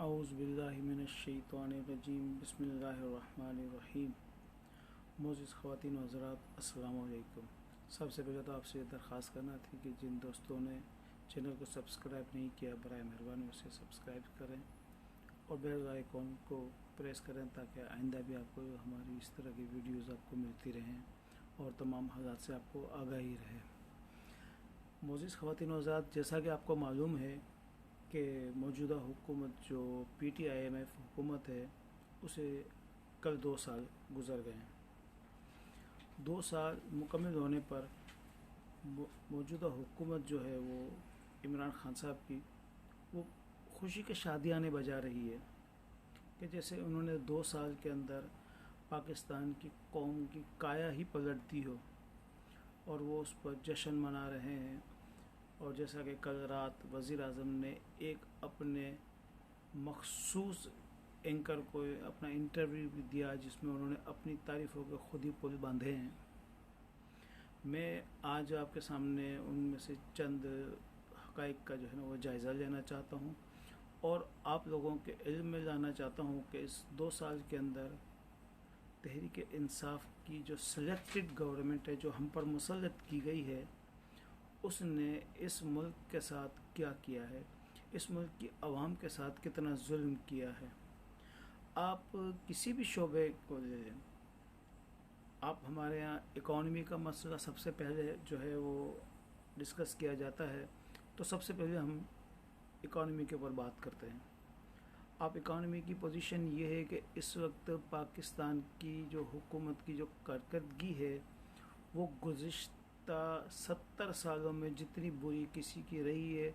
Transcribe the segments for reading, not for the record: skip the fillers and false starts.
औज़ुबिल्लाहि मिनश्शैतानिर्रजीम बिस्मिल्लाहिर्रहमानिर्रहीम। मोअज़्ज़िज़ ख़वातीन व हज़रात, अस्सलामु अलैकुम। सबसे पहले तो आपसे दरख्वास्त करना थी कि जिन दोस्तों ने चैनल को सब्सक्राइब नहीं किया, बराए मेहरबानी उसे सब्सक्राइब करें और बेल आइकॉन को प्रेस करें ताकि आइंदा भी आपको हमारी इस तरह की वीडियोज़ आपको मिलती रहें और तमाम हालात से आपको आगाही रहे। मोअज़्ज़िज़ ख़वातीन व हज़रात, जैसा कि आपको मालूम है कि मौजूदा हुकूमत जो PTIMF हुकूमत है उसे कल 2 साल गुज़र गए हैं। 2 साल मुकम्मल होने पर मौजूदा हुकूमत जो है वो इमरान खान साहब की वो खुशी के शादियाने बजा रही है कि जैसे उन्होंने 2 साल के अंदर पाकिस्तान की कौम की काया ही पलट दी हो और वो उस पर जश्न मना रहे हैं। और जैसा कि कल रात वज़ीर आज़म ने एक अपने मखसूस एंकर को अपना इंटरव्यू भी दिया जिसमें उन्होंने अपनी तारीफ़ों के खुद ही पुल बांधे हैं। मैं आज आपके सामने उनमें से चंद हक़ाइक़ का जो है ना वो जायज़ा लेना चाहता हूँ और आप लोगों के इल्म में लाना चाहता हूँ कि इस 2 साल के अंदर तहरीक इंसाफ की जो सिलेक्टेड गवर्नमेंट है, जो हम पर मुसल्लत की गई है, उसने इस मुल्क के साथ क्या किया है, इस मुल्क की आवाम के साथ कितना जुल्म किया है। आप किसी भी शोबे को ले लें, आप हमारे यहाँ इकॉनमी का मसला सबसे पहले जो है वो डिस्कस किया जाता है तो सबसे पहले हम इकॉनमी के ऊपर बात करते हैं। आप इकॉनमी की पोजीशन ये है कि इस वक्त पाकिस्तान की जो हुकूमत की जो कारकर्दगी है वो गुज़िश्ता 70 सालों में जितनी बुरी किसी की रही है,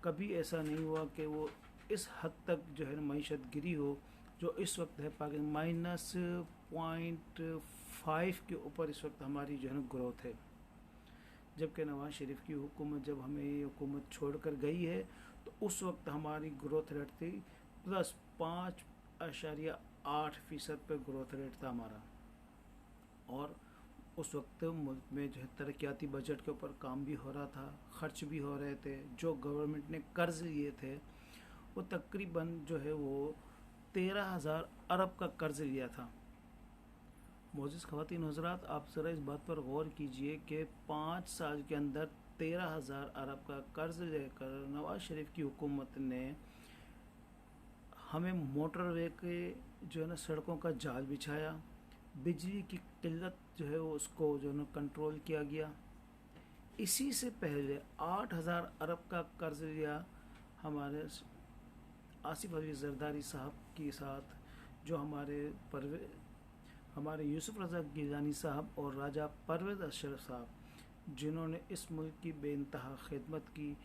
कभी ऐसा नहीं हुआ कि वो इस हद तक जो है मईशत गिरी हो जो इस वक्त है। पाकिस्तान -0.5 के ऊपर इस वक्त हमारी जो है ग्रोथ है, जबकि नवाज शरीफ की हुकूमत जब हमें ये हुकूमत छोड़कर गई है तो उस वक्त हमारी ग्रोथ रेट थी +5.8% पे ग्रोथ रेट था हमारा। और उस वक्त मुल्क में जो है तरक्याती बजट के ऊपर काम भी हो रहा था, ख़र्च भी हो रहे थे। जो गवर्नमेंट ने कर्ज़ लिए थे वो तकरीबन जो है वो 13,000 अरब का कर्ज़ लिया था। मोअज़्ज़िज़ ख़वातीन हज़रात, आप ज़रा इस बात पर गौर कीजिए कि 5 साल के अंदर 13,000 अरब का कर्ज़ लेकर नवाज शरीफ की हुकूमत ने हमें मोटरवे के जो है ना सड़कों का जाल बिछाया, बिजली की किल्लत जो है वो उसको जो है ना कंट्रोल किया गया। इसी से पहले 8,000 अरब का कर्ज़ लिया हमारे आसिफ अली जरदारी साहब के साथ, जो हमारे यूसुफ रज़ा गिलानी साहब और राजा परवेज़ अशरफ साहब, जिन्होंने इस मुल्क की बेइंतहा खिदमत की,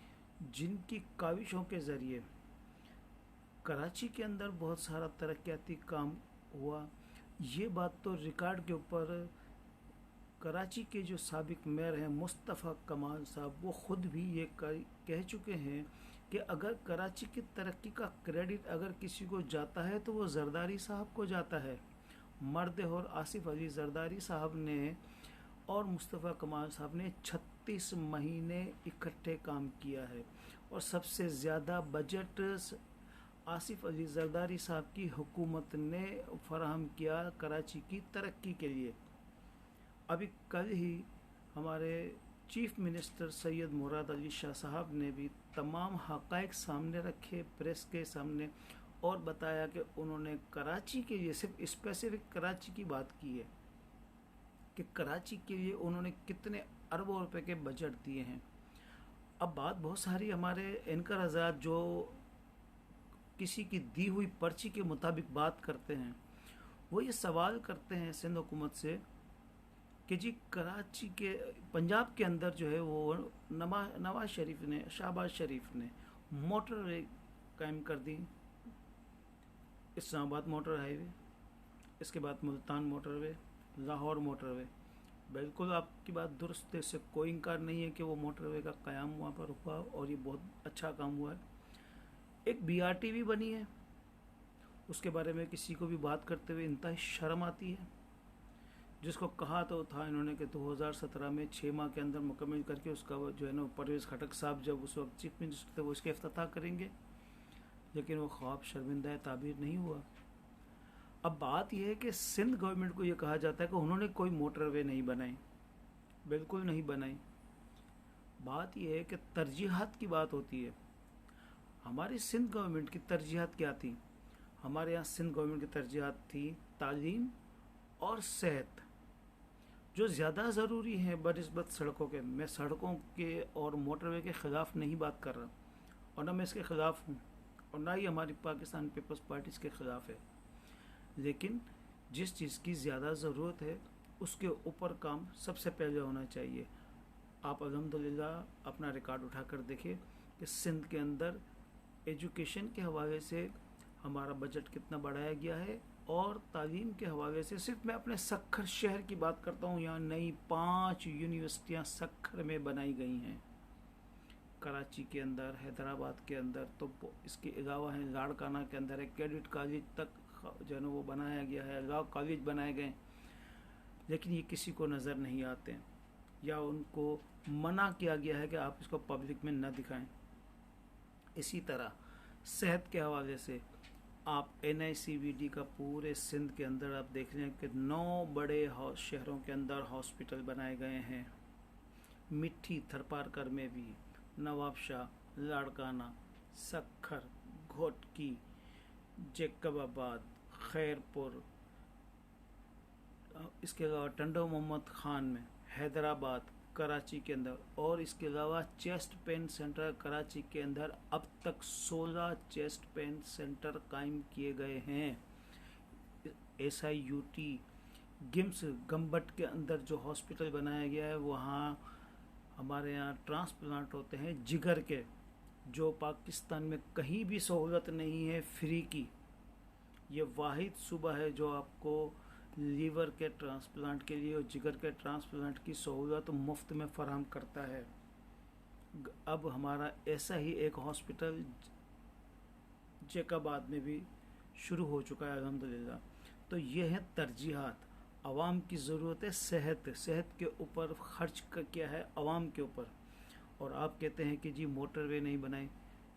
जिनकी काविशों के ज़रिए कराची के अंदर बहुत सारा तरक्याती काम हुआ। ये बात तो रिकॉर्ड के ऊपर कराची के जो साबिक मेयर हैं मुस्तफ़ा कमाल साहब, वो ख़ुद भी ये कह चुके हैं कि अगर कराची की तरक्की का क्रेडिट अगर किसी को जाता है तो वो जरदारी साहब को जाता है। मर्द और आसिफ अली जरदारी साहब ने और मुस्तफ़ा कमाल साहब ने 36 महीने इकट्ठे काम किया है और सबसे ज़्यादा बजट आसिफ अली जरदारी साहब की हुकूमत ने फराहम किया कराची की तरक्की के लिए। अभी कल ही हमारे चीफ मिनिस्टर सैयद मुराद अली शाह साहब ने भी तमाम हक़ाइक़ सामने रखे प्रेस के सामने और बताया कि उन्होंने कराची के लिए सिर्फ स्पेसिफिक कराची की बात की है कि कराची के लिए उन्होंने कितने अरबों रुपए के बजट दिए हैं। अब बात बहुत सारी हमारे एंकर हज़रात जो किसी की दी हुई पर्ची के मुताबिक बात करते हैं, वो ये सवाल करते हैं सिंध हुकूमत से कि जी कराची के पंजाब के अंदर जो है वो नवाज शरीफ ने, शहबाज शरीफ ने मोटरवे कायम कर दी, इस्लामाबाद मोटर हाईवे, इसके बाद मुल्तान मोटरवे, लाहौर मोटरवे। बिल्कुल आपकी बात दुरुस्त है, इससे कोई इनकार नहीं है कि वो मोटरवे का क़याम वहाँ पर हुआ और ये बहुत अच्छा काम हुआ है। एक BRT भी बनी है, उसके बारे में किसी को भी बात करते हुए इंतहाई शर्म आती है, जिसको कहा तो था इन्होंने कि 2017 में 6 माह के अंदर मुकम्मल करके उसका जो है ना परवेज़ खटक साहब जब उस वक्त चीफ मिनिस्टर थे वो इसके इफ्तिताह करेंगे। लेकिन वो ख्वाब शर्मिंदा ताबीर नहीं हुआ। अब बात यह है कि सिंध गवर्नमेंट को ये कहा जाता है कि उन्होंने कोई मोटरवे नहीं बनाई, बिल्कुल नहीं बनाई। बात यह है कि तरजीहात की बात होती है। हमारी सिंध गवर्नमेंट की तरजीहात क्या थी? हमारे यहाँ सिंध गवर्नमेंट की तरजीहात थी तालीम और सेहत, जो ज़्यादा ज़रूरी है बनिस्बत सड़कों के। मैं सड़कों के और मोटरवे के ख़िलाफ़ नहीं बात कर रहा, और ना मैं इसके ख़िलाफ़ हूँ, और ना ही हमारी पाकिस्तान पीपल्स पार्टी इसके ख़िलाफ़ है। लेकिन जिस चीज़ की ज़्यादा ज़रूरत है उसके ऊपर काम सबसे पहले होना चाहिए। आप अल्हम्दुलिल्लाह अपना रिकॉर्ड उठा कर देखिए कि सिंध के अंदर एजुकेशन के हवाले से हमारा बजट कितना बढ़ाया गया है, और तालीम के हवाले से सिर्फ मैं अपने सक्खर शहर की बात करता हूँ। यहाँ नई 5 यूनिवर्सिटियाँ सक्खर में बनाई गई हैं, कराची के अंदर, हैदराबाद के अंदर, तो इसके अलावा है लाड़काना के अंदर है, कैडेट कॉलेज तक जो है ना वो बनाया गया है, लॉ कॉलेज बनाए गए। लेकिन ये किसी को नज़र नहीं आते, या उनको मना किया गया है कि आप इसको पब्लिक में न दिखाएं। इसी तरह सेहत के हवाले से आप NICVD का पूरे सिंध के अंदर आप देख लें कि 9 बड़े शहरों के अंदर हॉस्पिटल बनाए गए हैं। मिट्टी थरपारकर में भी, नवाबशाह, लाड़काना, सक्खर, घोटकी, जैकबाबाद, खैरपुर, इसके अलावा टंडो मोहम्मद खान में, हैदराबाद, कराची के अंदर, और इसके अलावा चेस्ट पेन सेंटर कराची के अंदर अब तक 16 चेस्ट पेन सेंटर कायम किए गए हैं। SIUT गिम्स गम्बट के अंदर जो हॉस्पिटल बनाया गया है, वहाँ हमारे यहाँ ट्रांसप्लांट होते हैं जिगर के, जो पाकिस्तान में कहीं भी सहूलत नहीं है फ्री की। ये वाहिद सूबा है जो आपको लीवर के ट्रांसप्लांट के लिए और जिगर के ट्रांसप्लांट की सहूलत मुफ्त में फराहम करता है। अब हमारा ऐसा ही एक हॉस्पिटल जैकबाबाद में भी शुरू हो चुका है अल्हम्दुलिल्लाह। तो ये है तरजीहात। आवाम की ज़रूरत है सेहत के ऊपर खर्च किया है आवाम के ऊपर। और आप कहते हैं कि जी मोटरवे नहीं बनाए।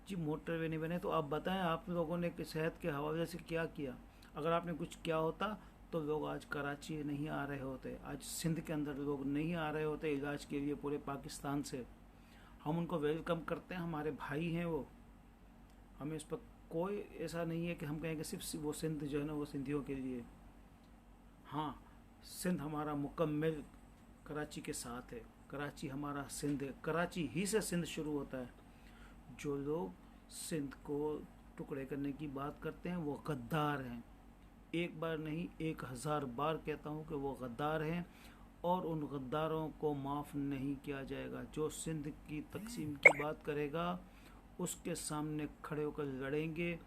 जी मोटरवे नहीं बने तो आप बताएं आप लोगों ने सेहत के हवाले से क्या किया? अगर आपने कुछ किया होता तो लोग आज कराची नहीं आ रहे होते, आज सिंध के अंदर लोग नहीं आ रहे होते इलाज के लिए पूरे पाकिस्तान से। हम उनको वेलकम करते हैं, हमारे भाई हैं वो। हमें इस पर कोई ऐसा नहीं है कि हम कहें कि सिर्फ वो सिंध जो है ना वो सिंधियों के लिए। हाँ, सिंध हमारा मुकम्मल कराची के साथ है, कराची हमारा सिंध है, कराची ही से सिंध शुरू होता है। जो लोग सिंध को टुकड़े करने की बात करते हैं वो गद्दार हैं। एक बार नहीं 1000 बार कहता हूँ कि वो गद्दार हैं, और उन गद्दारों को माफ़ नहीं किया जाएगा। जो सिंध की तकसीम की बात करेगा उसके सामने खड़े होकर लड़ेंगे,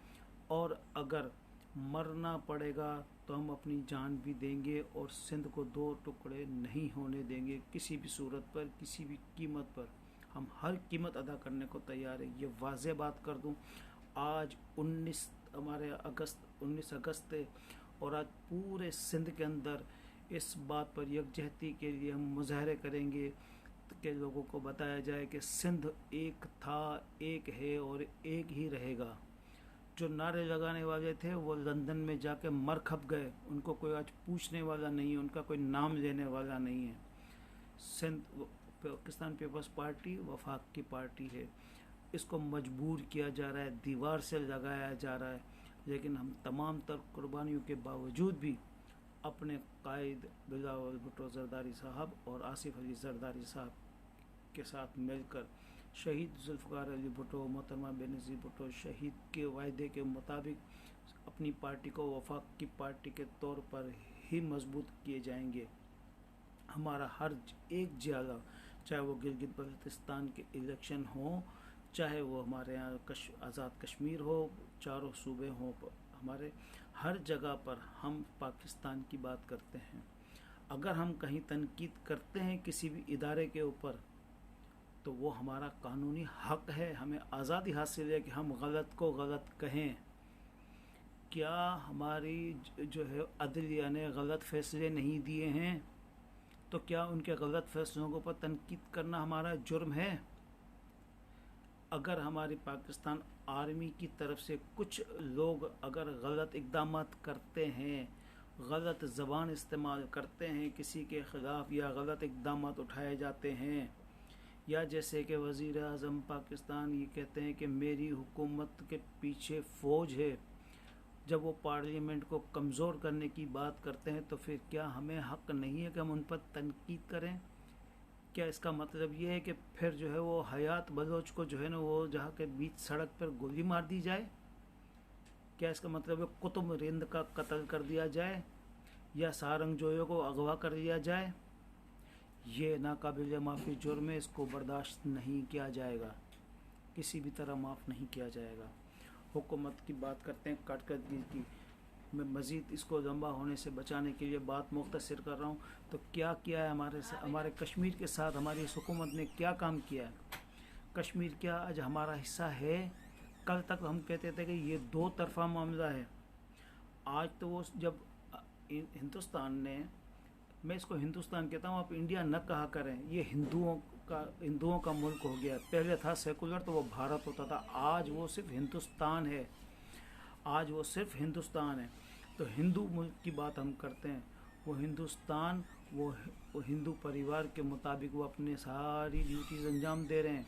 और अगर मरना पड़ेगा तो हम अपनी जान भी देंगे, और सिंध को 2 टुकड़े नहीं होने देंगे किसी भी सूरत पर, किसी भी कीमत पर। हम हर कीमत अदा करने को तैयार है, ये वाज़ेह बात कर दूं। आज 19 अगस्त है, और आज पूरे सिंध के अंदर इस बात पर यकजहती के लिए हम मुजाहरे करेंगे कि लोगों को बताया जाए कि सिंध एक था, एक है और एक ही रहेगा। जो नारे लगाने वाले थे वो लंदन में जाके मर खप गए, उनको कोई आज पूछने वाला नहीं है, उनका कोई नाम लेने वाला नहीं है। सिंध पाकिस्तान पीपल्स पार्टी वफाक की पार्टी है, इसको मजबूर किया जा रहा है, दीवार से लगाया जा रहा है। लेकिन हम तमाम तर कुर्बानियों के बावजूद भी अपने कायद बिलावल भुट्टो जरदारी साहब और आसिफ अली जरदारी साहब के साथ मिलकर शहीद जुल्फ़िकार अली भुट्टो, मोहतरमा बेनज़ीर भुट्टो शहीद के वायदे के मुताबिक अपनी पार्टी को वफाक की पार्टी के तौर पर ही मजबूत किए जाएंगे। हमारा हर एक जिला, चाहे वो गिलगित बल्तिस्तान के इलेक्शन हो, चाहे वो हमारे यहाँ आज़ाद कश्मीर हो, चारों सूबे हों, हमारे हर जगह पर हम पाकिस्तान की बात करते हैं। अगर हम कहीं तनकीद करते हैं किसी भी इदारे के ऊपर तो वो हमारा कानूनी हक है, हमें आज़ादी हासिल है कि हम गलत को गलत कहें। क्या हमारी जो है अदलिया ने गलत फैसले नहीं दिए हैं तो क्या उनके गलत फैसलों के ऊपर तनकीद करना हमारा जुर्म है? अगर हमारी पाकिस्तान आर्मी की तरफ से कुछ लोग अगर गलत इक़दाम करते हैं, गलत ज़बान इस्तेमाल करते हैं किसी के ख़िलाफ़, या गलत इक़दाम उठाए जाते हैं, या जैसे कि वज़ीर आज़म पाकिस्तान ये कहते हैं कि मेरी हुकूमत के पीछे फ़ौज है, जब वो पार्लियामेंट को कमज़ोर करने की बात करते हैं, तो फिर क्या हमें हक़ नहीं है कि हम उन पर तनकीद करें? क्या इसका मतलब ये है कि फिर जो है वो हयात बलोच को जो है ना वो जहाँ के बीच सड़क पर गोली मार दी जाए? क्या इसका मतलब है कुतुब रिंद का कत्ल कर दिया जाए, या सारंगजोयों को अगवा कर लिया जाए? ये नाकाबिल माफ़ी जुर्म है, इसको बर्दाश्त नहीं किया जाएगा, किसी भी तरह माफ़ नहीं किया जाएगा। हुकूमत की बात करते हैं कारकर्दगी की। मैं मज़ीद इसको लंबा होने से बचाने के लिए बात मुख्तसर कर रहा हूँ। तो क्या किया है हमारे कश्मीर के साथ हमारी इस हुकूमत ने, क्या काम किया है? कश्मीर क्या आज हमारा हिस्सा है? कल तक हम कहते थे कि ये दो तरफा मामला है। आज तो वो जब हिंदुस्तान ने, मैं इसको हिंदुस्तान कहता हूँ, आप इंडिया न कहा करें, ये हिंदुओं का मुल्क हो गया। पहले था सेकुलर तो वो भारत होता था, आज वो सिर्फ हिंदुस्तान है, आज वो सिर्फ हिंदुस्तान है। तो हिंदू मुल्क की बात हम करते हैं, वो हिंदुस्तान, वो हिंदू परिवार के मुताबिक वो अपने सारी ड्यूटीज़ अंजाम दे रहे हैं।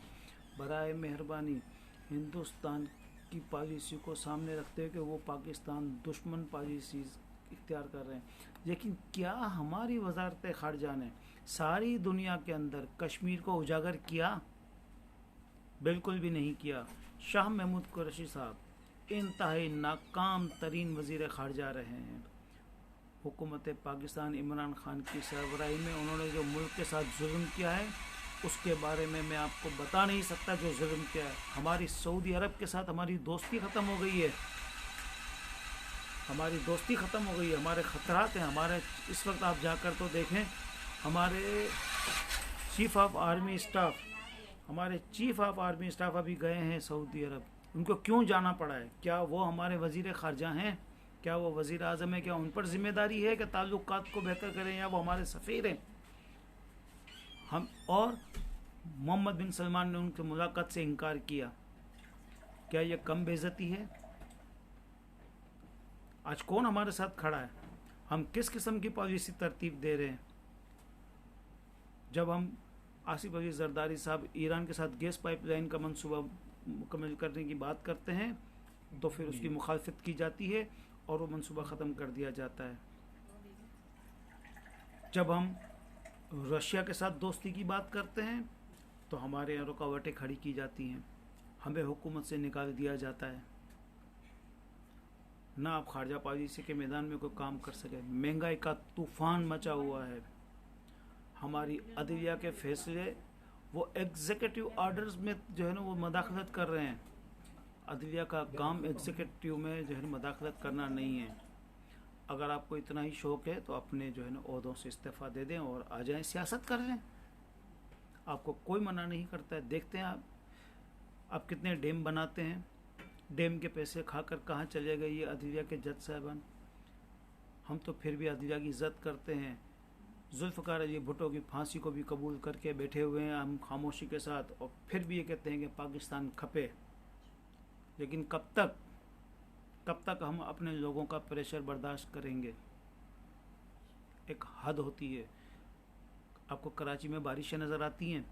बराए मेहरबानी हिंदुस्तान की पॉलिसी को सामने रखते हुए कि वो पाकिस्तान दुश्मन पॉलिसी इख्तियार कर रहे हैं। लेकिन क्या हमारी वजारत खारजा ने सारी दुनिया के अंदर कश्मीर को उजागर किया? बिल्कुल भी नहीं किया। शाह महमूद कुरैशी साहब इंतहाई नाकाम तरीन वज़ीर खारजा रहे हैं। हुकूमत पाकिस्तान इमरान खान की सरबराही में उन्होंने जो मुल्क के साथ जुल्म किया है, उसके बारे में मैं आपको बता नहीं सकता जो जुल्म किया है। हमारी सऊदी अरब के साथ हमारी दोस्ती ख़त्म हो गई है, हमारी दोस्ती ख़त्म हो गई है, हमारे ख़तरात हैं। हमारे इस वक्त आप जाकर तो देखें, हमारे चीफ़ ऑफ आर्मी स्टाफ अभी गए हैं सऊदी अरब। उनको क्यों जाना पड़ा है? क्या वो हमारे वज़ीर ख़ारजा हैं? क्या वो वज़ीर आज़म है? क्या उन पर ज़िम्मेदारी है कि ताल्लुकात को बेहतर करें, या वो हमारे सफ़ीर हैं? हम और मोहम्मद बिन सलमान ने उनकी मुलाकात से इनकार किया। क्या ये कम बेइज्जती है? आज कौन हमारे साथ खड़ा है? हम किस किस्म की पॉलिसी तरतीब दे रहे हैं? जब हम आसिफ अली जरदारी साहब ईरान के साथ गैस पाइपलाइन का मंसूबा मुकम्मल करने की बात करते हैं, तो फिर उसकी मुखालफत की जाती है और वो मंसूबा ख़त्म कर दिया जाता है। जब हम रशिया के साथ दोस्ती की बात करते हैं, तो हमारे यहाँ रुकावटें खड़ी की जाती हैं, हमें हुकूमत से निकाल दिया जाता है। ना आप खारजा पॉलिसी के मैदान में कोई काम कर सके। महंगाई का तूफ़ान मचा हुआ है। हमारी अदलिया के फैसले वो एग्जीक्यूटिव ऑर्डर्स में जो है ना वो मदाखलत कर रहे हैं। अदलिया का काम एग्जीक्यूटिव में जो है मदाखलत करना नहीं है। अगर आपको इतना ही शौक़ है तो अपने जो है ना ओहदों से इस्तीफ़ा दे दें और आ जाएं, सियासत कर लें। आपको कोई मना नहीं करता है। देखते हैं आप कितने डैम बनाते हैं, डैम के पैसे खाकर कहाँ चले गए ये अदलिया के जज साहबान। हम तो फिर भी अदलिया की इज़्ज़त करते हैं। जुल्फ़िकार अली भुट्टो की फांसी को भी कबूल करके बैठे हुए हैं हम खामोशी के साथ, और फिर भी ये कहते हैं कि पाकिस्तान खपे। लेकिन कब तक हम अपने लोगों का प्रेशर बर्दाश्त करेंगे? एक हद होती है। आपको कराची में बारिशें नज़र आती हैं,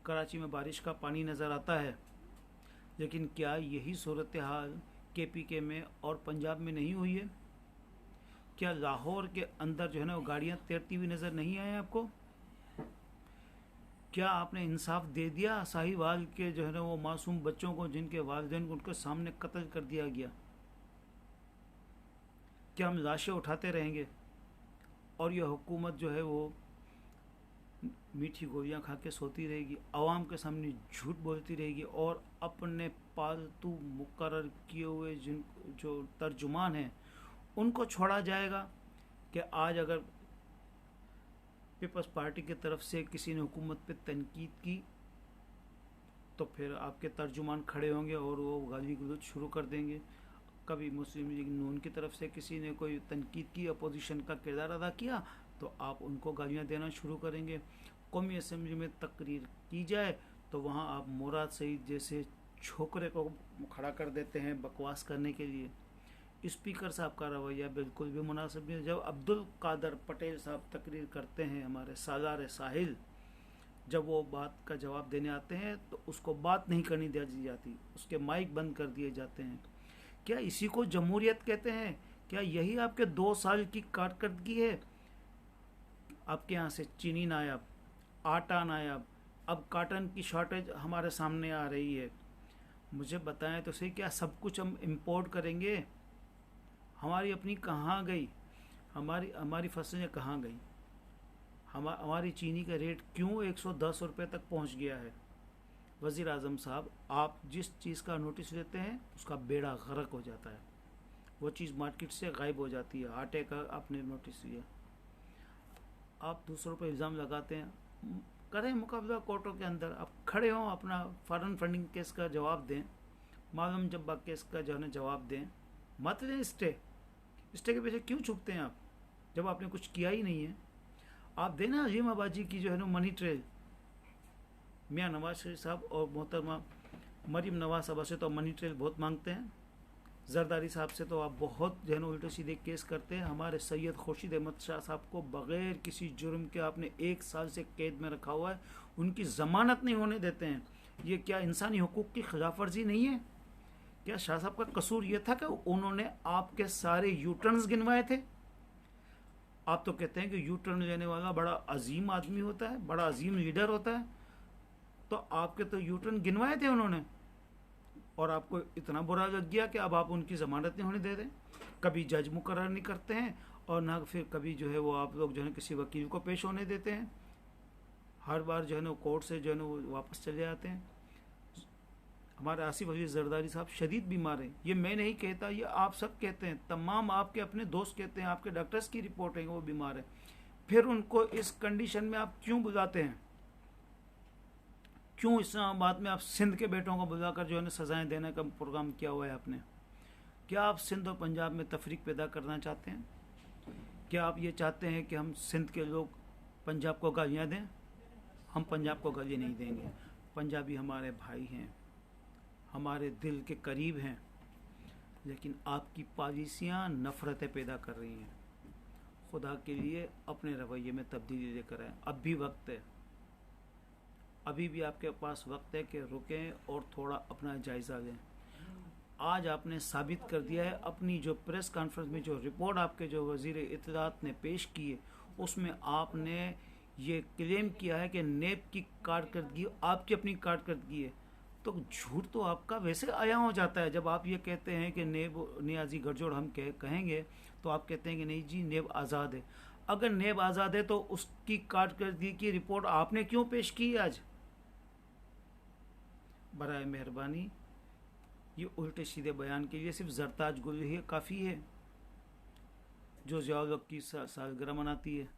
कराची में बारिश का पानी नज़र आता है, लेकिन क्या यही सूरत हाल KPK में और पंजाब में नहीं हुई है? क्या लाहौर के अंदर जो है ना वो गाड़ियाँ तैरती हुई नज़र नहीं आए आपको? क्या आपने इंसाफ दे दिया साहिवाल के जो है ना वो मासूम बच्चों को, जिनके वालिदैन को उनके सामने कत्ल कर दिया गया? क्या हम लाशें उठाते रहेंगे और यह हुकूमत जो है वो मीठी गोलियां खा के सोती रहेगी, आवाम के सामने झूठ बोलती रहेगी, और अपने पालतू मुकर्रर किए हुए जो तर्जुमान हैं उनको छोड़ा जाएगा? कि आज अगर पीपल्स पार्टी की तरफ से किसी ने हुकूमत पे तनकीद की, तो फिर आपके तर्जुमान खड़े होंगे और वो गाली गलौज शुरू कर देंगे। कभी मुस्लिम लीग नून की तरफ से किसी ने कोई तनकीद की, अपोजिशन का किरदार अदा किया, तो आप उनको गालियाँ देना शुरू करेंगे। कौमी असम्बली में तकरीर की जाए तो वहाँ आप मुराद सईद जैसे छोकरे को खड़ा कर देते हैं बकवास करने के लिए। स्पीकर साहब का रवैया बिल्कुल भी मुनासिब नहीं। जब अब्दुल कादर पटेल साहब तकरीर करते हैं, हमारे सालार साहिल, जब वो बात का जवाब देने आते हैं तो उसको बात नहीं करनी दी जाती, उसके माइक बंद कर दिए जाते हैं। क्या इसी को जमहूरियत कहते हैं? क्या यही आपके 2 साल की कारकर्दगी है? आपके यहाँ से चीनी नायब, आटा नायब, अब काटन की शॉर्टेज हमारे सामने आ रही है। मुझे बताएं तो सही, क्या सब कुछ हम इंपोर्ट करेंगे? हमारी अपनी कहाँ गई? हमारी फसलें कहाँ गई? हमारी चीनी का रेट क्यों 110 रुपये तक पहुँच गया है? वज़ीर आज़म साहब, आप जिस चीज़ का नोटिस लेते हैं उसका बेड़ा गर्क हो जाता है, वो चीज़ मार्केट से गायब हो जाती है। आटे का आपने नोटिस लिया, आप दूसरों पर इल्ज़ाम लगाते हैं। करें मुकाबला कोर्टों के अंदर, आप खड़े हों, अपना फॉरेन फंडिंग केस का जवाब दें, मालूम जब्बा केस का जो है ना जवाब दें। मत लें स्टे के पीछे क्यों छुपते हैं आप, जब आपने कुछ किया ही नहीं है? आप देना अजीम आबाजी की जो है ना मनी ट्रेल। मियाँ नवाज शरीफ साहब और मोहतरमा मरीम नवाज साहब से तो मनी ट्रेल बहुत मांगते हैं। जरदारी साहब से तो आप बहुत जो है ना उल्टे सीधे केस करते हैं। हमारे सैयद खुर्शीद अहमद शाह साहब को बग़ैर किसी जुर्म के आपने 1 साल से कैद में रखा हुआ है, उनकी ज़मानत नहीं होने देते हैं। ये क्या इंसानी हुकूक की खिलाफ वर्जी नहीं है? क्या शाह साहब का कसूर ये था कि उन्होंने आपके सारे यू टर्न्स गिनवाए थे? आप तो कहते हैं कि यू टर्न लेने वाला बड़ा अजीम आदमी होता है, बड़ा अजीम लीडर होता है, तो आपके तो यू टर्न गिनवाए थे उन्होंने, और आपको इतना बुरा लग गया कि अब आप उनकी ज़मानत नहीं होने दे रहे। कभी जज मुकर्रर नहीं करते हैं और ना फिर कभी जो है वो आप लोग जो है किसी वकील को पेश होने देते हैं। हर बार जो है ना कोर्ट से जो है ना वो वापस चले आते हैं। हमारे आसिफ अली जरदारी साहब शदीद बीमार हैं, ये मैं नहीं कहता, ये आप सब कहते हैं, तमाम आपके अपने दोस्त कहते हैं, आपके डॉक्टर्स की रिपोर्ट है वो बीमार है। फिर उनको इस कंडीशन में आप क्यों बुलाते हैं? क्यों इस्लामाबाद में आप सिंध के बेटों को बुलाकर जो है ना सजाएं देने का प्रोग्राम किया हुआ है आपने? क्या आप सिंध और पंजाब में तफरीक पैदा करना चाहते हैं? क्या आप ये चाहते हैं कि हम सिंध के लोग पंजाब को गालियाँ दें? हम पंजाब को गालियाँ नहीं देंगे। पंजाबी हमारे भाई हैं, हमारे दिल के करीब हैं, लेकिन आपकी पॉलिसियाँ नफ़रतें पैदा कर रही हैं। खुदा के लिए अपने रवैये में तब्दीली लेकर आएँ, अब भी वक्त है, अभी भी आपके पास वक्त है कि रुकें और थोड़ा अपना जायज़ा लें। आज आपने साबित कर दिया है, अपनी जो प्रेस कॉन्फ्रेंस में जो रिपोर्ट आपके जो वज़ीर इत्तलात ने पेश की है उसमें आपने ये क्लेम किया है कि नेब की कारकर्दगी आपकी अपनी कारकर्दगी है। तो झूठ तो आपका वैसे आया हो जाता है जब आप ये कहते हैं कि नेब नियाजी गठजोड़ हम कहेंगे तो आप कहते हैं कि नहीं जी नेब आज़ाद है। अगर नेब आज़ाद है तो उसकी कारकर्दगी की रिपोर्ट आपने क्यों पेश की आज? बराए मेहरबानी ये उल्टे सीधे बयान के लिए सिर्फ जरताज गुल ही काफ़ी है जो ज़िया-उल-हक की सालगिरह मनाती है।